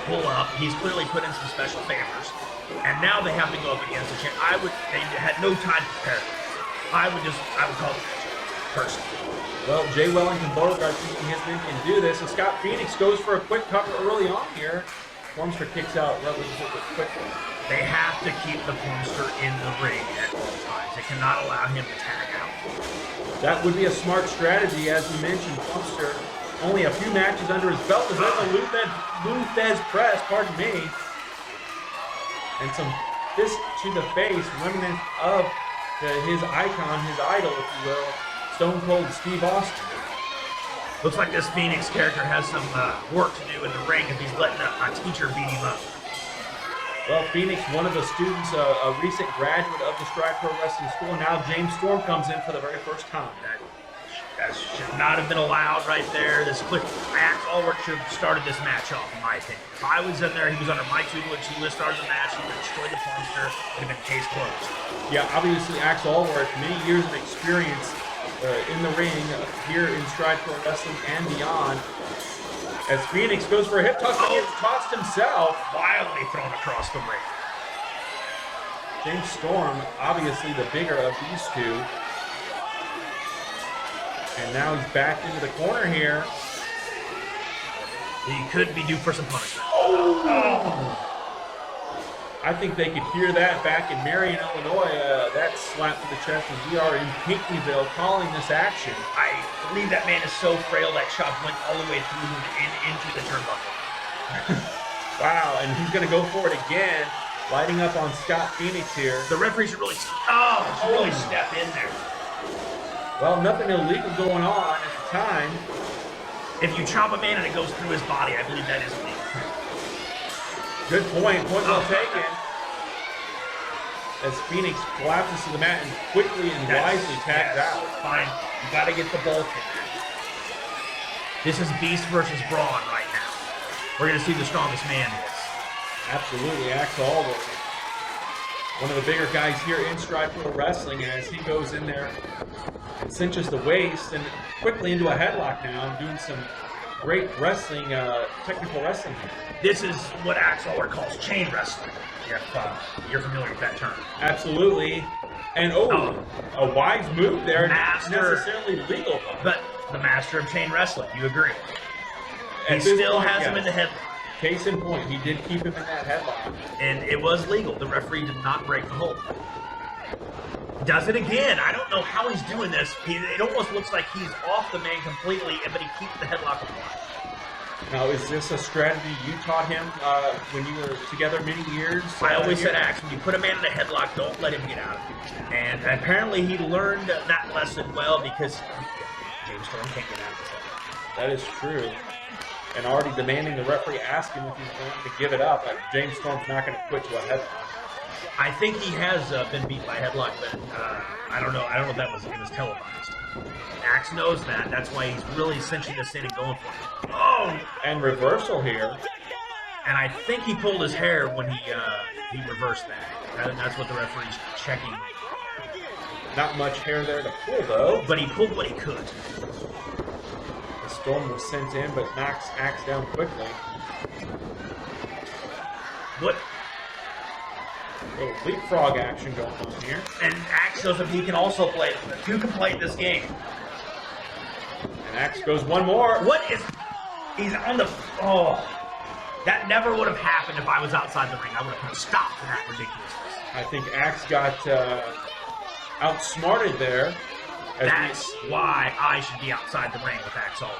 pull up. He's clearly put in some special favors. And now they have to go up against a champ. They had no time to prepare. I would call it personally. Well, Jay Wellington Beauregard thinking his men can do this. And Scott Phoenix goes for a quick cover early on here. Formster kicks out relatively quickly. They have to keep the Formster in the ring at all times. They cannot allow him to tag out. That would be a smart strategy, as we mentioned. Formster only a few matches under his belt. Is that the Luthez press, pardon me. And some fist to the face, remnant of his icon, his idol, if you will, Stone Cold Steve Austin. Looks like this Phoenix character has some work to do in the ring if he's letting a teacher beat him up. Well, Phoenix, one of the students, a recent graduate of the Stride Pro Wrestling School. Now James Storm comes in for the very first time. That should not have been allowed right there. Axe Allwork should have started this match off, in my opinion. If I was in there, he was under my tutelage, he would have started the match, he would have destroyed the Formster, it would have been case closed. Yeah, obviously Axe Allwork, many years of experience in the ring here in Stride Pro Wrestling and beyond. As Phoenix goes for a hip toss, but gets tossed himself. Wildly thrown across the ring. James Storm, obviously the bigger of these two. And now he's back into the corner here. He could be due for some punishment. Oh! I think they could hear that back in Marion, Illinois. That slap to the chest as we are in Pinckneyville calling this action. I believe that man is so frail that chop went all the way through him and into the turnbuckle. Wow, and he's going to go for it again, lighting up on Scott Phoenix here. The referee should really, really step in there. Well, nothing illegal going on at the time. If you chop a man and it goes through his body, I believe that is illegal. Good point well taken. As Phoenix collapses to the mat and quickly and wisely tags out. Fine, you got to get the bulk in there. This is Beast versus Braun right now. We're going to see the strongest man in this. Absolutely, Axe Allwork. One of the bigger guys here in Stride Pro Wrestling as he goes in there and cinches the waist and quickly into a headlock now, doing some great wrestling, technical wrestling here. This is what Axe Allwork calls chain wrestling, if you're familiar with that term. Absolutely. And a wise move there. Not necessarily legal, but the master of chain wrestling, you agree. He still has him in the headlock. Case in point, he did keep him in that headlock. And it was legal. The referee did not break the hold. Does it again. I don't know how he's doing this. It almost looks like he's off the man completely, but he keeps the headlock applied. Now, is this a strategy you taught him when you were together many years? I always said, Axe, when you put a man in a headlock, don't let him get out of it. And apparently he learned that lesson well because James Storm can't get out of this headlock. That is true. And already demanding the referee ask him if he's going to give it up. James Storm's not going to quit to a headlock. I think he has been beat by a headlock, but I don't know. I don't know if that was televised. Axe knows that. That's why he's really cinching this in and going for it. Oh! And reversal here. And I think he pulled his hair when he reversed that. That's what the referee's checking. Not much hair there to pull, though. But he pulled what he could. The Storm was sent in, but knocks Axe down quickly. What? A little leapfrog action going on here. And Axe shows him he can also play. Two can play this game. And Axe goes one more. What is... He's on the... Oh. That never would have happened if I was outside the ring. I would have put a stop to that ridiculousness. I think Axe got outsmarted there. That's why I should be outside the ring with Axe Allwork.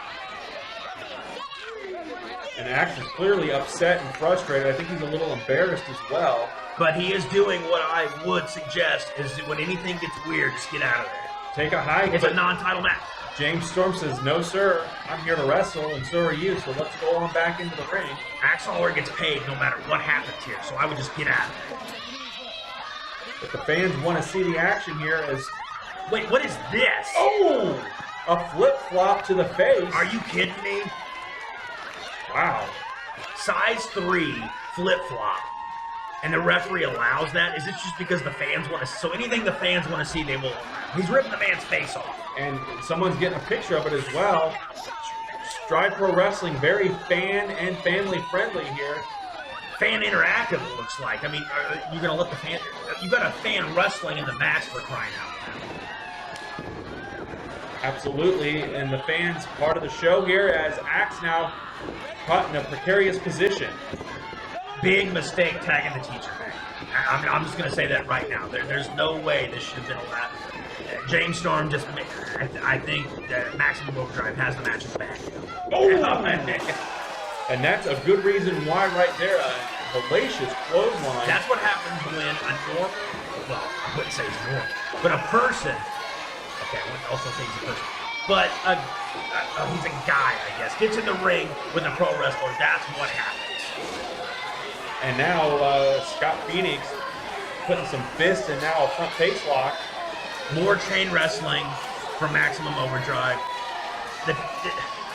And Axe is clearly upset and frustrated. I think he's a little embarrassed as well. But he is doing what I would suggest is that when anything gets weird, just get out of there. Take a hike. It's a non-title match. James Storm says, no, sir. I'm here to wrestle, and so are you, so let's go on back into the ring. Axe Allwork gets paid no matter what happens here, so I would just get out of there. But the fans want to see the action here as... Wait, what is this? Oh! A flip-flop to the face. Are you kidding me? Wow. Size 3 flip-flop. and the referee allows that? Is it just because the fans want to? So anything the fans want to see, they will allow. He's ripping the man's face off. And someone's getting a picture of it as well. Stride Pro Wrestling, very fan and family friendly here. Fan interactive, it looks like. I mean, are you going to let the fan... You got a fan wrestling in the match for crying out loud. Absolutely, and the fans part of the show here as Axe now caught in a precarious position. Big mistake tagging the teacher back. I'm just going to say that right now. There's no way this should have been allowed. James Storm just... I think that Maximum Overdrive has the match in the bag. Oh! And that's a good reason why right there, a hellacious clothesline. That's what happens when a normal, well, I wouldn't say he's normal, but a person, okay, I wouldn't also say he's a person, but he's a guy, I guess, gets in the ring with a pro wrestler. That's what happens. And now Scott Phoenix putting some fists and now a front face lock. More chain wrestling from Maximum Overdrive.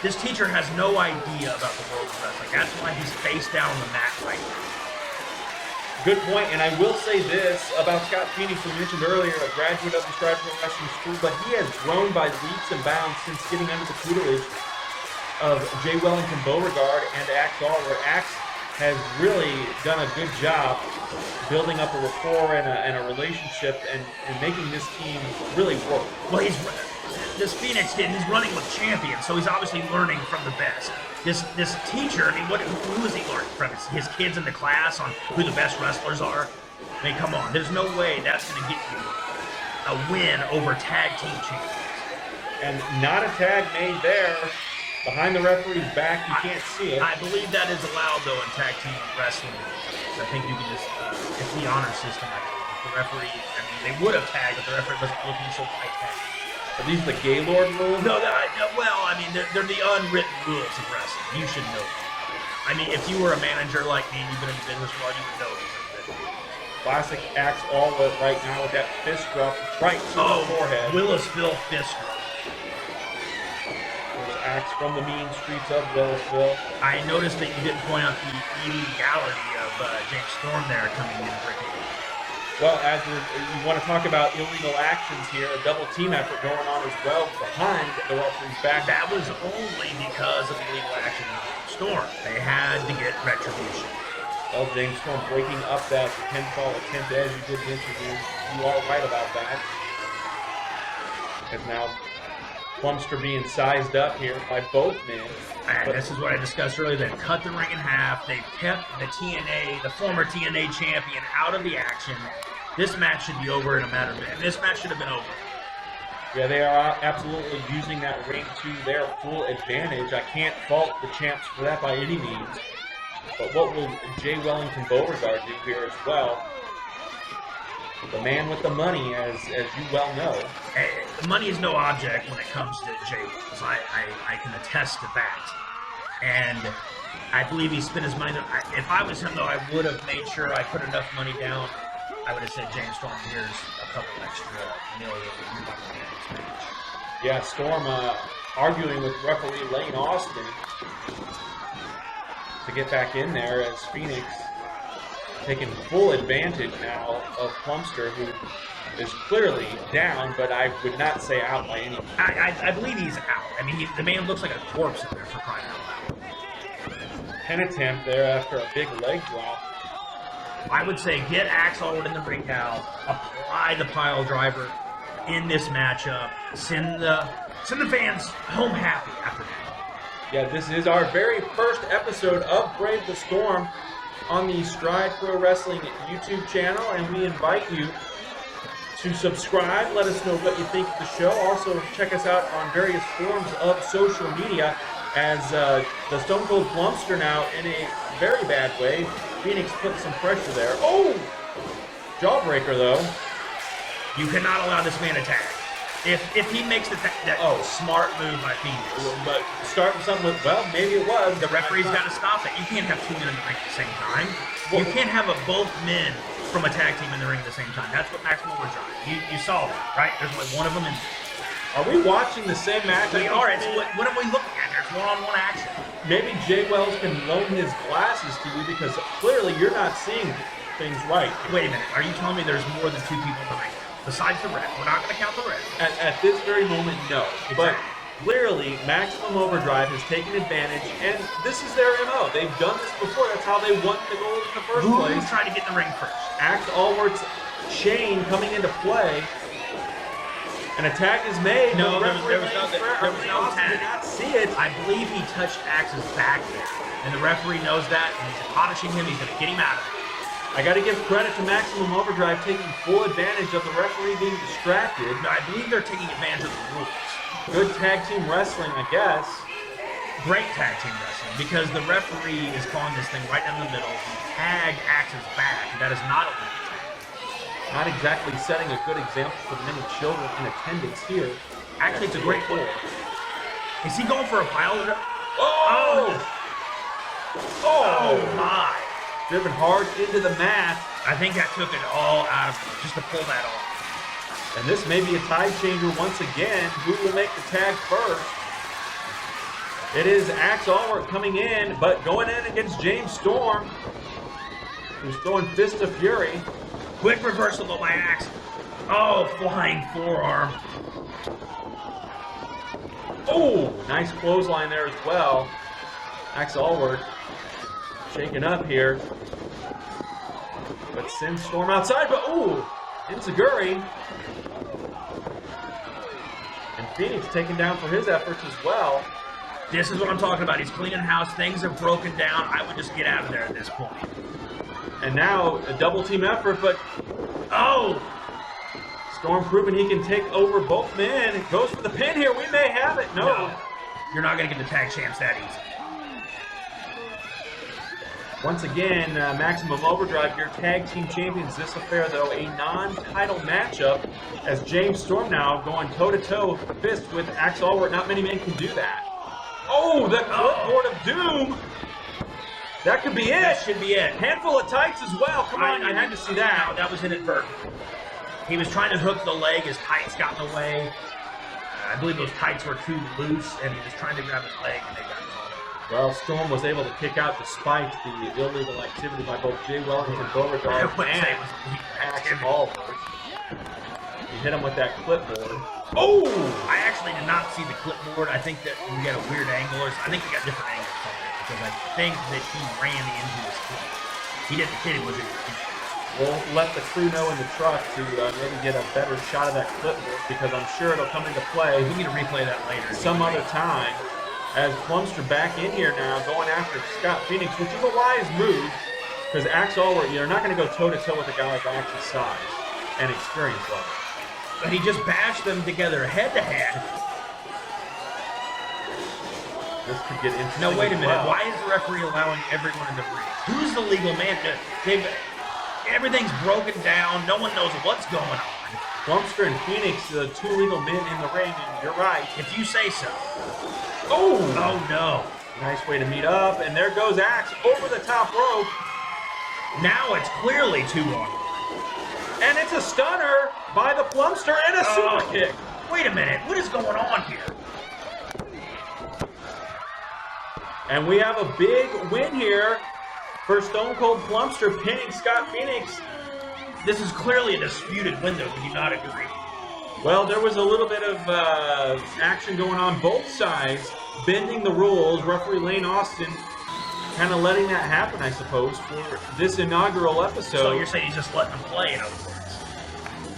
This teacher has no idea about the world of wrestling. That's why he's face down on the mat right now. Good point, and I will say this about Scott Phoenix, we mentioned earlier, a graduate of the Stride Pro Wrestling School, but he has grown by leaps and bounds since getting under the tutelage of Jay Wellington Beauregard and Axe All, where Axe has really done a good job building up a rapport and a relationship and making this team really work. Well, this Phoenix kid, he's running with champions, so he's obviously learning from the best. This teacher, I mean, who is he learning from? His kids in the class on who the best wrestlers are? I mean, come on. There's no way that's going to get you a win over tag team champions. And not a tag made there. Behind the referee's back, you can't see it. I believe that is allowed, though, in tag team wrestling. I think you can just, it's the honor system, I believe. The referee, I mean, they would have tagged, but the referee wasn't looking so tight tag. Are these the Gaylord rules? No, well, I mean, they're the unwritten rules of wrestling. You should know them. I mean, if you were a manager like me and you've been in the business for a while, you would know these unwritten rules. Classic Axe All right now with that fist drop right to the forehead. Willisville fist drop. There's Axe from the mean streets of Willisville. I noticed that you didn't point out the illegality of James Storm there coming in and breaking. Well, as you want to talk about illegal actions here, a double team effort going on as well behind the referee's back. That was only because of illegal action of Storm. They had to get retribution. Well, James Storm breaking up that pinfall attempt as you did mention. You are right about that. Because now Plumster being sized up here by both men. And this is what I discussed earlier. They've cut the ring in half. They've kept the former TNA champion, out of the action. This match should be over in a matter of minutes. This match should have been over. Yeah, they are absolutely using that ring to their full advantage. I can't fault the champs for that by any means. But what will Jay Wellington Beauregard do here as well? The man with the money, as you well know. Money is no object when it comes to Jay Wells. I can attest to that. And I believe he spent his money. If I was him, though, I would have made sure I put enough money down. I would have said, James Storm, here's a couple extra million. You're not going to win this match. Yeah, Storm arguing with referee Lane Austin to get back in there as Phoenix taking full advantage now of Plumster, who is clearly down, but I would not say out by any means. I believe he's out. I mean, the man looks like a corpse in there, for crying out loud. Pen attempt there after a big leg drop. I would say get Axe Allwood in the ring now, apply the pile driver in this matchup, send the fans home happy after that. Yeah, this is our very first episode of Brave the Storm on the Stride Pro Wrestling YouTube channel, and we invite you to subscribe. Let us know what you think of the show. Also, check us out on various forms of social media as the Stone Cold Plumster now in a very bad way. Phoenix put some pressure there. Oh! Jawbreaker, though. You cannot allow this man to tag. If he makes that smart move by Phoenix. But starting something with, well, maybe it was. The referee's got to stop it. You can't have two men in the ring at the same time. You can't have both men from a tag team in the ring at the same time. That's what Maximum Overdrive. You saw that, right? There's only one of them in. Are we watching the same match? We are. What are we looking at? There's one-on-one action. Maybe Jay Wells can loan his glasses to you because clearly you're not seeing things right. Wait a minute. Are you telling me there's more than 2 people behind him? Besides the ref. We're not going to count the ref. At this very moment, no. But Exactly. clearly, Maximum Overdrive has taken advantage, and this is their MO. They've done this before. That's how they won the gold in the first place. Who's trying to get in the ring first? Axe Allward's chain coming into play. An attack is made. No, but there was referee no Austin tag. did not see it. I believe he touched Axe's back there. And the referee knows that, and he's admonishing him. He's going to get him out of it. I got to give credit to Maximum Overdrive taking full advantage of the referee being distracted. No, I believe they're taking advantage of the rules. Good tag team wrestling, I guess. Great tag team wrestling, because the referee is calling this thing right down the middle. He tagged Axe's back. That is not a legal tag. Not exactly setting a good example for the many children in attendance here. Actually, it's a great pull. Is he going for a pile? Oh! Oh my! Driven hard into the mat. I think that took it all out of him, just to pull that off. And this may be a tide changer once again. Who will make the tag first? It is Axe Allward coming in, but going in against James Storm, who's throwing Fist of Fury. Quick reversal of my Axe. Oh, flying forearm. Oh, nice clothesline there as well. Axe Allward shaking up here. But sends Storm outside, but ooh, Enziguri. And Phoenix taken down for his efforts as well. This is what I'm talking about. He's cleaning house. Things have broken down. I would just get out of there at this point. And now a double team effort, but oh! Storm proving he can take over both men. Goes for the pin here. We may have it. No. You're not going to get the tag champs that easy. Once again, Maximum Overdrive, your tag team champions. This affair, though, a non-title matchup as James Storm now going toe-to-toe fist with Axe Allward. Not many men can do that. Oh, the clipboard of doom. That could be it. That should be it. Handful of tights as well. Come on, you had to see that. No, that was inadvertent. He was trying to hook the leg. His tights got in the way. I believe those tights were too loose, and he was trying to grab his leg, and they got caught. Well, Storm was able to kick out despite the illegal activity by both Jay Wellington Beauregard and Axe Allward. He hit him with that clipboard. Oh! I actually did not see the clipboard. I think that we got a weird angle. I think we got different angles from it, because I think that he ran into his clip. He didn't hit him with it. We'll let the crew know in the truck to maybe get a better shot of that clipboard, because I'm sure it'll come into play. We need to replay that later. Some other time. As Plumster back in here now, going after Scott Phoenix, which is a wise move, because Axe Allward, you're not going to go toe-to-toe with a guy like Axe's size and experience level. But he just bashed them together head-to-head. This could get interesting. No, wait a minute. Well. Why is the referee allowing everyone in the ring? Who's the legal man? Everything's broken down. No one knows what's going on. Plumster and Phoenix, the two legal men in the ring, and you're right. If you say so. Oh! Oh, no. Nice way to meet up, and there goes Axe over the top rope. Now it's clearly 2-on-1. And it's a stunner by the Plumster and a super kick. Wait a minute. What is going on here? And we have a big win here for Stone Cold Plumster pinning Scott Phoenix. This is clearly a disputed window. Would you not agree? Well, there was a little bit of action going on both sides, bending the rules. Referee Lane Austin kind of letting that happen, I suppose, for this inaugural episode. So you're saying he's just letting them play, in other words?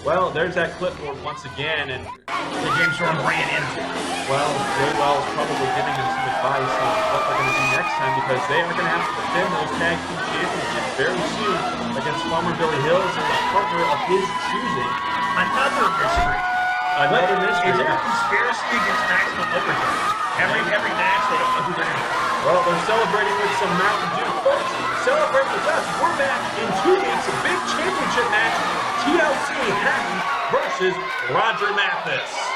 Well, there's that clipboard once again, and The James Storm ran into it. well, Jay Wells probably giving him some advice on what they're going to do next time, because they are going to have to defend those tag team championships very soon against Farmer Billy Hills and a partner of his choosing. Another mystery. Another mystery. Is there a conspiracy against Maximum Overdrive? Every match, they don't know who they're in. Well, they're celebrating with some Mountain Dew. Folks, celebrate with us. We're back in 2 weeks, a big championship match, TLC Hatton versus Roger Mathis.